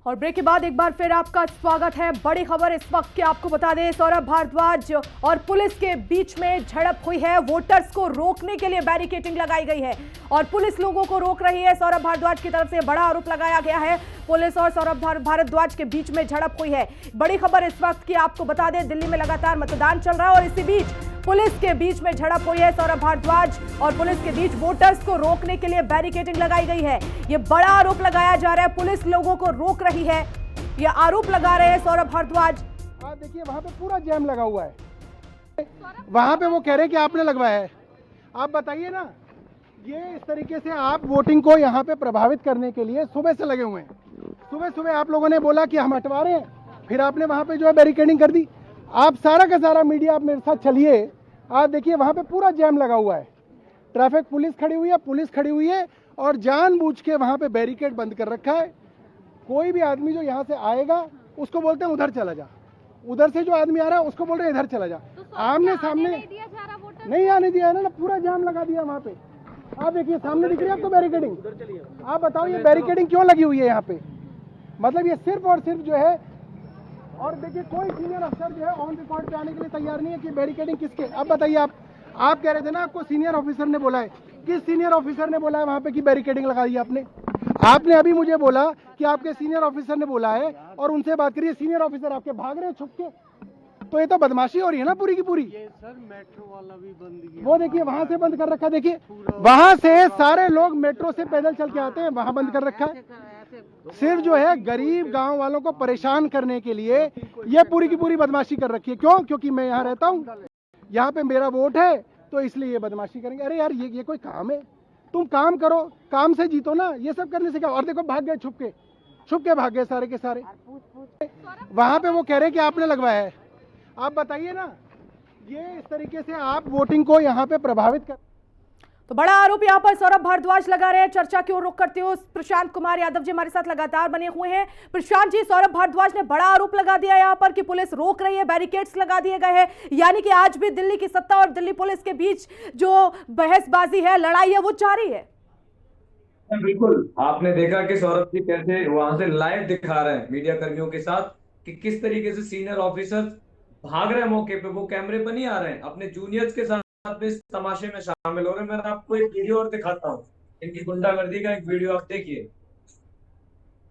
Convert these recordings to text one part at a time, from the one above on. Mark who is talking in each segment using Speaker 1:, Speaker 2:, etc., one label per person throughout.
Speaker 1: और ब्रेक के बाद एक बार फिर आपका स्वागत है। बड़ी खबर इस वक्त की आपको बता दें, सौरभ भारद्वाज और पुलिस के बीच में झड़प हुई है। वोटर्स को रोकने के लिए बैरिकेडिंग लगाई गई है और पुलिस लोगों को रोक रही है। सौरभ भारद्वाज की तरफ से बड़ा आरोप लगाया गया है। पुलिस और सौरभ भारद्वाज के बीच में झड़प हुई है। बड़ी खबर इस वक्त की आपको बता दें, दिल्ली में लगातार मतदान चल रहा है और इसी बीच पुलिस के बीच में झड़प हुई है। सौरभ भारद्वाज और पुलिस के बीच वोटर्स को रोकने के लिए बैरिकेडिंग लगाई गई है। ये बड़ा आरोप लगाया जा रहा है, पुलिस लोगों को रोक रही है, ये आरोप लगा रहे हैं सौरभ भारद्वाज।
Speaker 2: आप देखिए वहाँ पे पूरा जैम लगा हुआ है, वहाँ पे वो कह रहे हैं कि आपने लगवाया है। आप बताइए ना, ये इस तरीके से आप वोटिंग को यहाँ पे प्रभावित करने के लिए सुबह से लगे हुए हैं। सुबह सुबह आप लोगों ने बोला कि हम हटवा रहे हैं, फिर आपने वहाँ पे जो है बैरिकेडिंग कर दी। आप सारा का सारा मीडिया आप मेरे साथ चलिए, आप देखिए वहाँ पे पूरा जैम लगा हुआ है। ट्रैफिक पुलिस खड़ी हुई है और जानबूझ के वहाँ पे बैरिकेड बंद कर रखा है। कोई भी आदमी जो यहाँ से आएगा उसको बोलते हैं उधर चला जा, उधर से जो आदमी आ रहा है उसको बोल रहे हैं इधर चला जा। आमने सामने नहीं आने दिया है ना, पूरा जाम लगा दिया वहाँ पे। आप देखिए सामने दिख रही है आपको बैरिकेडिंग। आप बताओ ये बैरिकेडिंग क्यों लगी हुई है यहाँ पे? मतलब ये सिर्फ और सिर्फ जो है, और देखिए कोई सीनियर अफसर जो है ऑन रिकॉर्ड पे आने के लिए तैयार नहीं है कि बैरिकेडिंग किसके। अब बताइए, आप कह रहे थे ना आपको सीनियर ऑफिसर ने बोला है। किस सीनियर ऑफिसर ने बोला है वहाँ पे कि बैरिकेडिंग लगा दी आपने अभी मुझे बोला कि आपके सीनियर ऑफिसर ने बोला है और उनसे बात करिए। सीनियर ऑफिसर आपके भाग रहे हैं छुप के, तो ये तो बदमाशी हो रही है ना पूरी की पूरी।
Speaker 3: ये सर मेट्रो वाला भी बंद किया,
Speaker 2: वो देखिए वहाँ से बंद कर रखा। देखिए वहाँ से सारे लोग मेट्रो से पैदल चल के आते हैं, वहाँ बंद कर रखा है। सिर्फ जो है गरीब गांव वालों को परेशान करने के लिए ये पूरी की पूरी बदमाशी कर रखी है। क्यों? क्योंकि मैं यहाँ रहता हूँ, यहाँ पे मेरा वोट है, तो इसलिए ये बदमाशी करेंगे। अरे यार ये कोई काम है? तुम काम करो, काम से जीतो ना, ये सब करने से क्या। और देखो भाग गए, छुप के भाग गए सारे के सारे। वहाँ पे वो कह रहे हैं कि आपने लगवाया है। आप बताइए ना, ये इस तरीके से आप वोटिंग को यहाँ पे प्रभावित कर।
Speaker 1: तो बड़ा आरोप यहाँ पर सौरभ भारद्वाज लगा रहे हैं। चर्चा की ओर रुख करते हो, प्रशांत कुमार यादव जी हमारे साथ लगातार बने हुए हैं। प्रशांत जी, सौरभ भारद्वाज ने बड़ा आरोप लगा दिया यहाँ पर कि पुलिस रोक रही है, बैरिकेड्स लगा दिए गए हैं, यानी कि आज भी दिल्ली की सत्ता और दिल्ली पुलिस के बीच जो बहसबाजी है, लड़ाई है, वो जारी है।
Speaker 4: बिल्कुल, आपने देखा कि सौरभ जी कैसे वहां से लाइव दिखा रहे हैं मीडिया कर्मियों के साथ कि किस तरीके से सीनियर ऑफिसर भाग रहे हैं मौके पे, वो कैमरे पर नहीं आ रहे हैं, अपने जूनियर्स के साथ इस तमाशे में शामिल हो रहे हैं। मैं आपको एक वीडियो और दिखाता हूँ, इनकी गुंडागर्दी का एक वीडियो आप देखिए।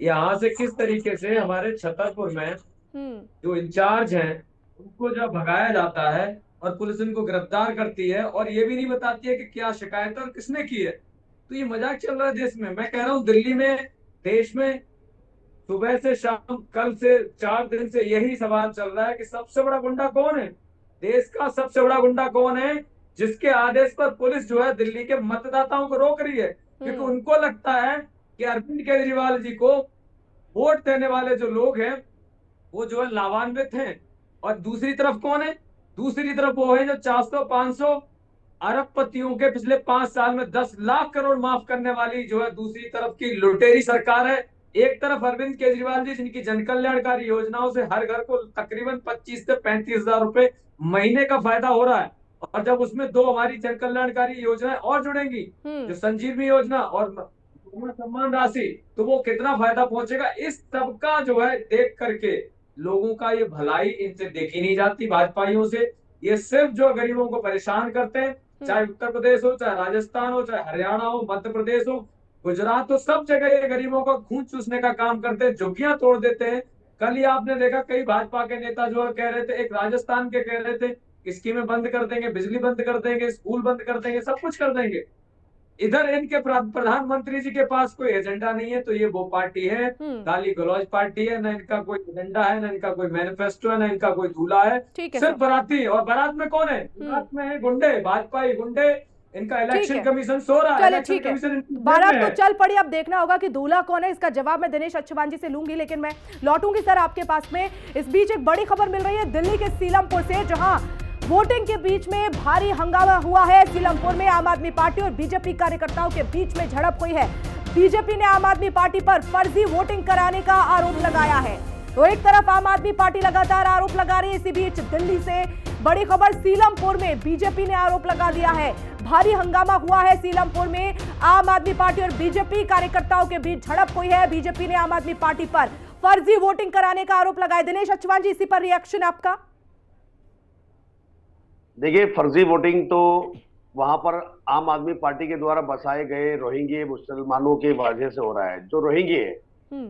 Speaker 4: यहाँ से किस तरीके से हमारे छतरपुर में जो इंचार्ज हैं उनको जब भगाया जाता है और पुलिस उनको गिरफ्तार करती है और ये भी नहीं बताती है कि क्या शिकायत और किसने की है। तो ये मजाक चल रहा है देश में। मैं कह रहा हूँ दिल्ली में, देश में सुबह से शाम, कल से 4 दिन से यही सवाल चल रहा है कि सबसे बड़ा गुंडा कौन है, देश का सबसे बड़ा गुंडा कौन है, जिसके आदेश पर पुलिस जो है दिल्ली के मतदाताओं को रोक रही है। क्योंकि उनको लगता है कि अरविंद केजरीवाल जी को वोट देने वाले जो लोग हैं वो जो है लाभान्वित हैं। और दूसरी तरफ कौन है? दूसरी तरफ वो है जो 400-500 अरबपतियों के पिछले 5 साल में 10 लाख करोड़ माफ करने वाली जो है दूसरी तरफ की लुटेरी सरकार है। एक तरफ अरविंद केजरीवाल जी जिनकी जन कल्याणकारी योजनाओं से हर घर को तकरीबन 25 से 35 हजार रुपए महीने का फायदा हो रहा है, और जब उसमें 2 हमारी जन कल्याणकारी योजनाएं और जुड़ेंगी, जो संजीवनी योजना और सम्मान राशि, तो वो कितना फायदा पहुंचेगा। इस सब का जो है देख करके लोगों का ये भलाई इनसे देखी नहीं जाती भाजपाइयों से। ये सिर्फ जो गरीबों को परेशान करते हैं, चाहे उत्तर प्रदेश हो, चाहे राजस्थान हो, चाहे हरियाणा हो, मध्य प्रदेश हो, गुजरात हो, सब जगह ये गरीबों का खून चूसने का काम करते हैं, झुग्गियां तोड़ देते हैं। कल ही आपने देखा कई भाजपा के नेता जो है कह रहे थे, एक राजस्थान के कह रहे थे स्कीमें बंद कर देंगे, बिजली बंद कर देंगे, स्कूल बंद कर देंगे, सब कुछ कर देंगे। इधर इनके प्रधानमंत्री जी के पास कोई एजेंडा नहीं है, तो ये वो पार्टी है गाली गलौज पार्टी है। ना इनका कोई एजेंडा है, ना इनका कोई मैनिफेस्टो है, ना इनका कोई दूल्हा है, सिर्फ बाराती। और बारात में कौन है? बारात में है गुंडे, भाजपाई गुंडे। इनका इलेक्शन कमीशन सो रहा है।
Speaker 1: ठीक है, बारात तो चल पड़ी, अब देखना होगा कि दूल्हा कौन है। इसका जवाब मैं दिनेश अच्छवान जी से लूंगी, लेकिन मैं लौटूंगी सर आपके पास में। इस बीच एक बड़ी खबर मिल रही है दिल्ली के सीलमपुर से, जहां वोटिंग के बीच में भारी हंगामा हुआ है। सीलमपुर में आम आदमी पार्टी और बीजेपी कार्यकर्ताओं के बीच में झड़प हुई है। बीजेपी ने आम आदमी पार्टी पर फर्जी वोटिंग कराने का आरोप लगाया है। तो एक तरफ आम आदमी पार्टी लगातार आरोप लगा रही है, इसी बीच दिल्ली से बड़ी खबर, सीलमपुर में बीजेपी ने आरोप लगा दिया है। भारी हंगामा हुआ है सीलमपुर में, आम आदमी पार्टी और बीजेपी कार्यकर्ताओं के बीच झड़प हुई है। बीजेपी ने आम आदमी पार्टी पर फर्जी वोटिंग कराने का आरोप लगाए। दिनेश अचवान जी, इसी पर रिएक्शन आपका?
Speaker 5: देखिए, फर्जी वोटिंग तो वहां पर आम आदमी पार्टी के द्वारा बसाए गए रोहिंग्या मुसलमानों के वजह से हो रहा है, जो रोहिंग्या है।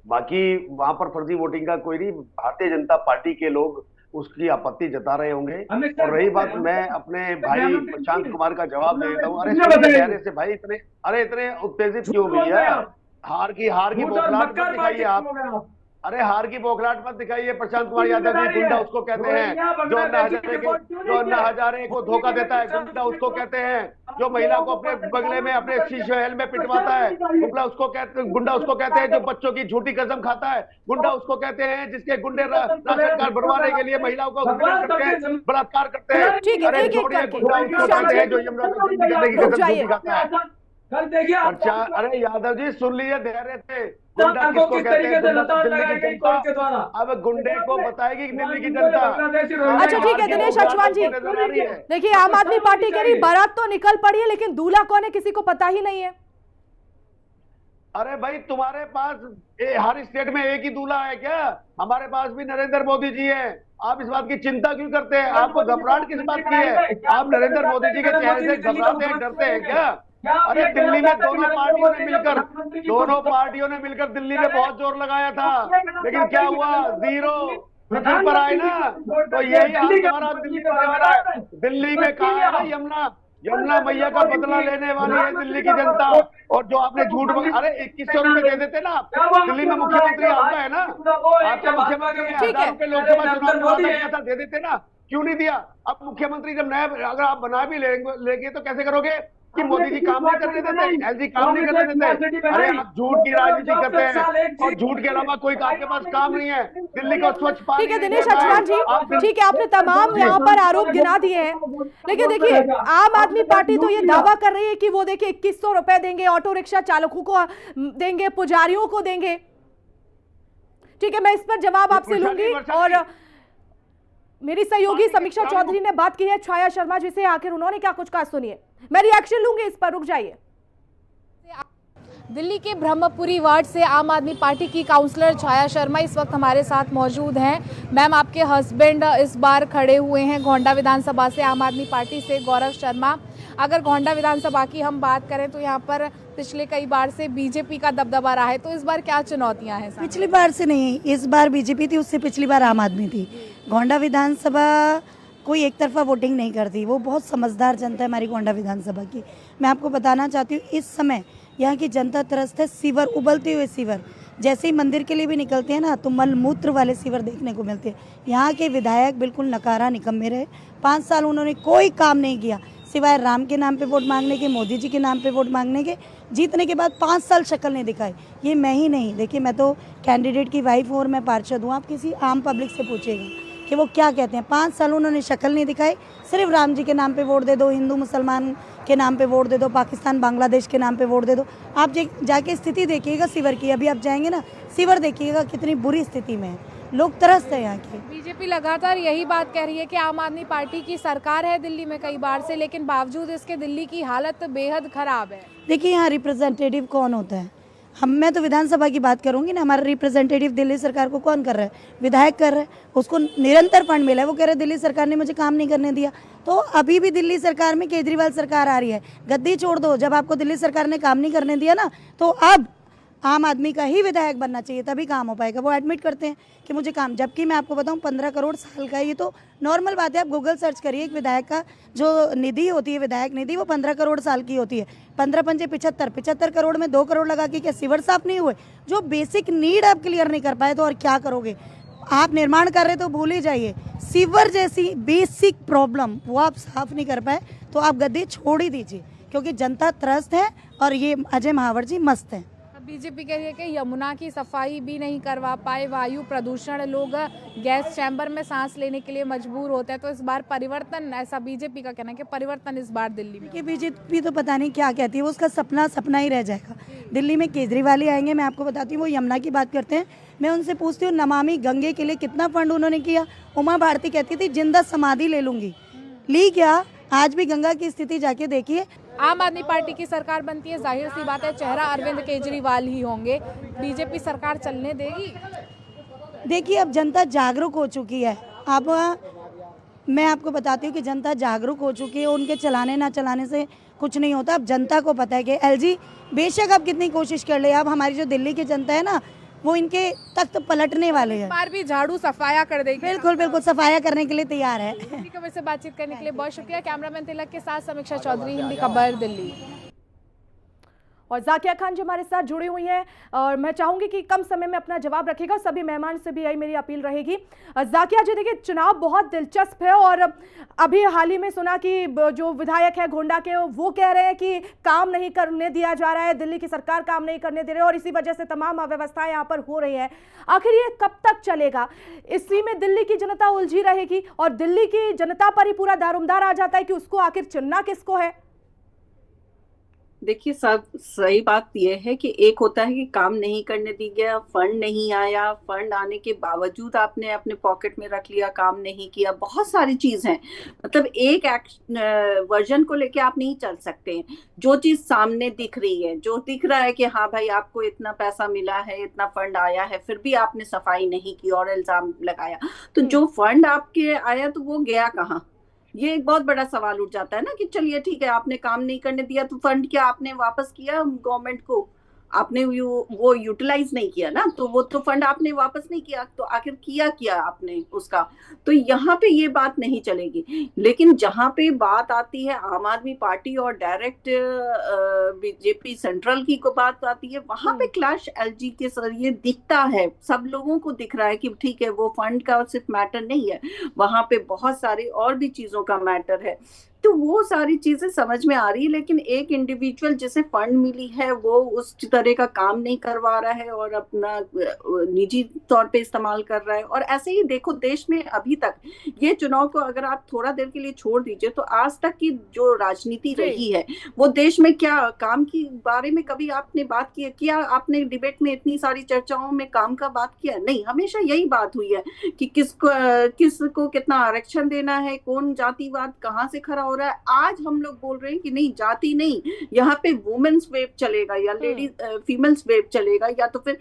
Speaker 5: बाकी वहां पर फर्जी वोटिंग का कोई नहीं, भारतीय जनता पार्टी के लोग उसकी आपत्ति जता रहे होंगे। और रही बात, मैं अपने भाई प्रशांत कुमार का जवाब दे देता हूँ। अरे चेहरे से भाई इतने उत्तेजित क्यों भैया? हार की बौखलाहट मत दिखाइए आप। अरे हार की बौखलाहट मत दिखाइए। प्रशांत कुमार यादव जी गुंडा उसको कहते हैं जो अन्ना हजारे को धोखा देता है, गुंडा उसको कहते हैं जो महिला को अपने बगले में अपने शीशेहल में पिटवाता है, गुंडा उसको कहते हैं जो बच्चों की झूठी कसम खाता है, गुंडा उसको कहते हैं जिसके गुंडे राशन कार्ड बनवाने के लिए महिलाओं को उत्पीड़न करते हैं, बलात्कार करते हैं। अरे छोड़िए, गुंडा उसको कहते हैं जो यमुना करने की कसम झूठी खाता है। अच्छा, अरे यादव जी सुन लीजिए धैर्य से। गुंडा किसको कहते हैं? दिल्ली की जनता अब गुंडे को बताएगी दिल्ली की जनता।
Speaker 1: अच्छा ठीक है दिनेश अचवान जी, देखिए आम आदमी पार्टी के लिए बारात तो निकल पड़ी है, लेकिन दूल्हा कौन है किसी को पता ही नहीं है।
Speaker 5: अरे भाई, तुम्हारे पास हर स्टेट में एक ही दूल्हा है क्या? हमारे पास भी नरेंद्र मोदी जी है। आप इस बात की चिंता क्यों करते हैं? आपको घबराहट किस बात की है? आप नरेंद्र मोदी जी के चेहरे से घबराते हैं, डरते हैं क्या? अरे दिल्ली में दोनों पार्टियों ने मिलकर दिल्ली में बहुत जोर लगाया था, लेकिन क्या हुआ? जीरो पृथ्वी पर आए ना। तो यही हमारा दिल्ली में आ रहा है। दिल्ली में कहा है ना, यमुना मैया का बदला लेने वाली है दिल्ली की जनता। और जो आपने झूठ, अरे 2100 रुपए दे देते ना आप। दिल्ली में मुख्यमंत्री आपका है ना, आपका मुख्यमंत्री 1000 रुपए लोकसभा चुनाव में दे देते ना, क्यों नहीं दिया? अब मुख्यमंत्री जब नया अगर आप बना भी लेंगे तो कैसे करोगे कि मोदी जी काम नहीं करने देते, एलजी काम नहीं करने देते? अरे आप झूठ की राजनीति करते हैं और झूठ के अलावा कोई आपके पास काम नहीं है। दिल्ली को स्वच्छ पानी।
Speaker 1: ठीक है दिनेश अचवान जी, ठीक है, आपने तमाम यहाँ पर आरोप गिना दिए हैं, लेकिन देखिए आम आदमी पार्टी तो ये दावा कर रही है कि वो देखिए 2100 रुपए देंगे, ऑटो रिक्शा चालकों को देंगे, पुजारियों को देंगे। ठीक है, मैं इस पर जवाब आपसे लूंगी। और मेरी सहयोगी समीक्षा चौधरी ने बात की है छाया शर्मा जी से, आखिर उन्होंने क्या कुछ कहा सुनिए। मैं रिएक्शन लूंगी इस पर, रुक जाइए।
Speaker 6: दिल्ली के ब्रह्मपुरी वार्ड से आम आदमी पार्टी की काउंसलर छाया शर्मा इस वक्त हमारे साथ मौजूद हैं। मैम, आपके हस्बैंड इस बार खड़े हुए हैं गोंडा विधानसभा से, आम आदमी पार्टी से गौरव शर्मा। अगर गोंडा विधानसभा की हम बात करें तो यहाँ पर पिछले कई बार से बीजेपी का दबदबा रहा है, तो इस बार क्या चुनौतियाँ हैं?
Speaker 7: पिछली बार से नहीं, इस बार बीजेपी थी, उससे पिछली बार आम आदमी थी। गोंडा विधानसभा कोई एक तरफा वोटिंग नहीं करती, वो बहुत समझदार जनता है हमारी गोंडा विधानसभा की। मैं आपको बताना चाहती हूँ, इस समय यहाँ की जनता त्रस्त है। सीवर, उबलते हुए सीवर, जैसे ही मंदिर के लिए भी निकलते हैं ना तो मल मूत्र वाले सीवर देखने को मिलते हैं। यहाँ के विधायक बिल्कुल नकारा निकम्मे रहे। 5 साल उन्होंने कोई काम नहीं किया सिवाय राम के नाम पे वोट मांगने के, मोदी जी के नाम पे वोट मांगने के। जीतने के बाद 5 साल शक्ल नहीं दिखाई। ये मैं ही नहीं, देखिए मैं तो कैंडिडेट की वाइफ हूँ और मैं पार्षद हूँ। आप किसी आम पब्लिक से पूछेगा कि वो क्या कहते हैं। 5 साल उन्होंने शक्ल नहीं दिखाई। सिर्फ राम जी के नाम पे वोट दे दो, हिंदू मुसलमान के नाम पे वोट दे दो, पाकिस्तान बांग्लादेश के नाम पे वोट दे दो। आप जाके स्थिति देखिएगा सीवर की, अभी आप जाएंगे ना सीवर देखिएगा कितनी बुरी स्थिति में है, लोग तरसते हैं यहाँ के।
Speaker 6: बीजेपी लगातार यही बात कह रही है कि आम आदमी पार्टी की सरकार है दिल्ली में कई बार से, लेकिन बावजूद इसके दिल्ली की हालत बेहद खराब है।
Speaker 7: देखिए यहाँ रिप्रेजेंटेटिव कौन होता है? मैं तो विधानसभा की बात करूंगी ना, हमारा रिप्रेजेंटेटिव दिल्ली सरकार को कौन कर रहा है? विधायक कर रहा है, उसको निरंतर फंड मिला है। वो कह रहे दिल्ली सरकार ने मुझे काम नहीं करने दिया। तो अभी भी दिल्ली सरकार में केजरीवाल सरकार आ रही है, गद्दी छोड़ दो। जब आपको दिल्ली सरकार ने काम नहीं करने दिया ना, तो अब आम आदमी का ही विधायक बनना चाहिए, तभी काम हो पाएगा। वो एडमिट करते हैं कि मुझे काम, जबकि मैं आपको बताऊं 15 करोड़ साल का, ये तो नॉर्मल बात है। आप गूगल सर्च करिए, एक विधायक का जो निधि होती है, विधायक निधि, वो 15 करोड़ साल की होती है। 15 पंजे 75 करोड़ में 2 करोड़ लगा के क्या सीवर साफ नहीं हुए? जो बेसिक नीड आप क्लियर नहीं कर पाए तो और क्या करोगे? आप निर्माण कर रहे तो भूल ही जाइए, सीवर जैसी बेसिक प्रॉब्लम वो आप साफ नहीं कर पाए तो आप गद्दी छोड़ ही दीजिए, क्योंकि जनता त्रस्त है और ये अजय महावर जी मस्त हैं।
Speaker 6: बीजेपी कह रही है कि यमुना की सफाई भी नहीं करवा पाए, वायु प्रदूषण, लोग गैस चैम्बर में सांस लेने के लिए मजबूर होते हैं। तो इस बार परिवर्तन, ऐसा बीजेपी का कहना है कि परिवर्तन इस बार दिल्ली में।
Speaker 7: बीजेपी तो पता नहीं क्या कहती है, वो उसका सपना ही रह जाएगा। दिल्ली में केजरीवाल ही आएंगे। मैं आपको बताती हूँ, वो यमुना की बात करते हैं। मैं उनसे पूछती हूँ नमामि गंगे के लिए कितना फंड उन्होंने किया? उमा भारती कहती थी जिंदा समाधि ले लूंगी, ली क्या? आज भी गंगा की स्थिति जाके देखिए।
Speaker 6: आम आदमी पार्टी की सरकार बनती है, जाहिर सी बात है चेहरा अरविंद केजरीवाल ही होंगे। बीजेपी सरकार चलने देगी?
Speaker 7: देखिए, अब जनता जागरूक हो चुकी है। अब मैं आपको बताती हूँ कि जनता जागरूक हो चुकी है। उनके चलाने ना चलाने से कुछ नहीं होता। अब जनता को पता है कि एलजी बेशक अब कितनी कोशिश कर ले, अब हमारी जो दिल्ली की जनता है ना, वो इनके तख्त पलटने वाले हैं।
Speaker 6: बार भी झाड़ू सफाया कर देगी।
Speaker 7: बिल्कुल बिल्कुल, सफाया करने के लिए तैयार है।
Speaker 6: हिंदी खबर से बातचीत करने के लिए बहुत शुक्रिया। कैमरामैन तिलक के साथ समीक्षा चौधरी, हिंदी खबर, दिल्ली।
Speaker 1: और जाकिया खान जी हमारे साथ जुड़ी हुई हैं और मैं चाहूंगी कि कम समय में अपना जवाब रखेगा। सभी मेहमान से भी यही मेरी अपील रहेगी। जाकिया जी, देखिए चुनाव बहुत दिलचस्प है और अभी हाल ही में सुना कि जो विधायक है गोंडा के, वो कह रहे हैं कि काम नहीं करने दिया जा रहा है, दिल्ली की सरकार काम नहीं करने दे रही है और इसी वजह से तमाम अव्यवस्थाएं यहाँ पर हो रही है। आखिर ये कब तक चलेगा? इसी में दिल्ली की जनता उलझी रहेगी और दिल्ली की जनता पर ही पूरा दारोमदार आ जाता है कि उसको आखिर चुनना किसको है।
Speaker 8: देखिए, सब सही बात यह है कि एक होता है कि काम नहीं करने दी गया, फंड नहीं आया, फंड आने के बावजूद आपने अपने पॉकेट में रख लिया, काम नहीं किया, बहुत सारी चीज हैं। मतलब एक वर्जन को लेके आप नहीं चल सकते। जो चीज सामने दिख रही है, जो दिख रहा है कि हाँ भाई आपको इतना पैसा मिला है, इतना फंड आया है, फिर भी आपने सफाई नहीं की और इल्जाम लगाया, तो जो फंड आपके आया तो वो गया कहाँ? ये एक बहुत बड़ा सवाल उठ जाता है ना कि चलिए ठीक है, आपने काम नहीं करने दिया तो फंड क्या आपने वापस किया गवर्नमेंट को? आपने वो यूटिलाइज नहीं किया ना, तो वो तो फंड आपने वापस नहीं किया, तो आखिर किया आपने उसका? तो यहाँ पे ये बात नहीं चलेगी। लेकिन जहाँ पे बात आती है आम आदमी पार्टी और डायरेक्ट बीजेपी सेंट्रल की को बात आती है, वहां पे क्लैश एलजी के जरिए दिखता है। सब लोगों को दिख रहा है कि ठीक है, वो फंड का सिर्फ मैटर नहीं है, वहां पे बहुत सारी और भी चीजों का मैटर है। तो वो सारी चीजें समझ में आ रही है। लेकिन एक इंडिविजुअल जिसे फंड मिली है वो उस तरह का काम नहीं करवा रहा है और अपना निजी तौर पे इस्तेमाल कर रहा है। और ऐसे ही देखो, देश में अभी तक ये चुनाव को अगर आप थोड़ा देर के लिए छोड़ दीजिए तो आज तक की जो राजनीति रही है वो देश में क्या काम की बारे में कभी आपने बात की? क्या आपने डिबेट में इतनी सारी चर्चाओं में काम का बात किया? नहीं, हमेशा यही बात हुई है कि किसको कितना आरक्षण देना है, कौन जातिवाद कहाँ से खड़ा हो रहा है। आज हम लोग बोल रहे हैं कि नहीं, जाति नहीं, यहाँ पे वुमेन्स वेव चलेगा या लेडीज फीमेल्स वेव चलेगा, या तो फिर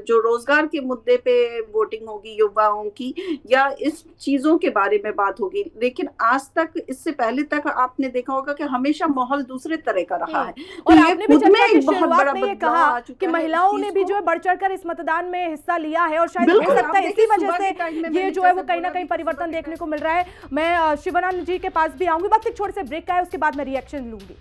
Speaker 8: जो रोजगार के मुद्दे पे वोटिंग होगी युवाओं की, या इस चीजों के बारे में बात होगी। लेकिन आज तक, इससे पहले तक आपने देखा होगा कि हमेशा माहौल दूसरे तरह का रहा है।
Speaker 1: और
Speaker 8: तो
Speaker 1: आपने भी चर्चा की
Speaker 8: बहुत
Speaker 1: शुरुआत
Speaker 8: बड़ा
Speaker 1: में ये
Speaker 8: बदलाव
Speaker 1: कहा
Speaker 8: आ चुका
Speaker 1: कि
Speaker 8: है।
Speaker 1: महिलाओं ने भी जो है बढ़ चढ़कर इस मतदान में हिस्सा लिया है और शायद हो सकता है इसी वजह से ये जो है वो कहीं ना कहीं परिवर्तन देखने को मिल रहा है। मैं शिवानंद जी के पास भी आऊंगी, बस एक छोटे से ब्रेक का है, उसके बाद मैं रिएक्शन लूंगी।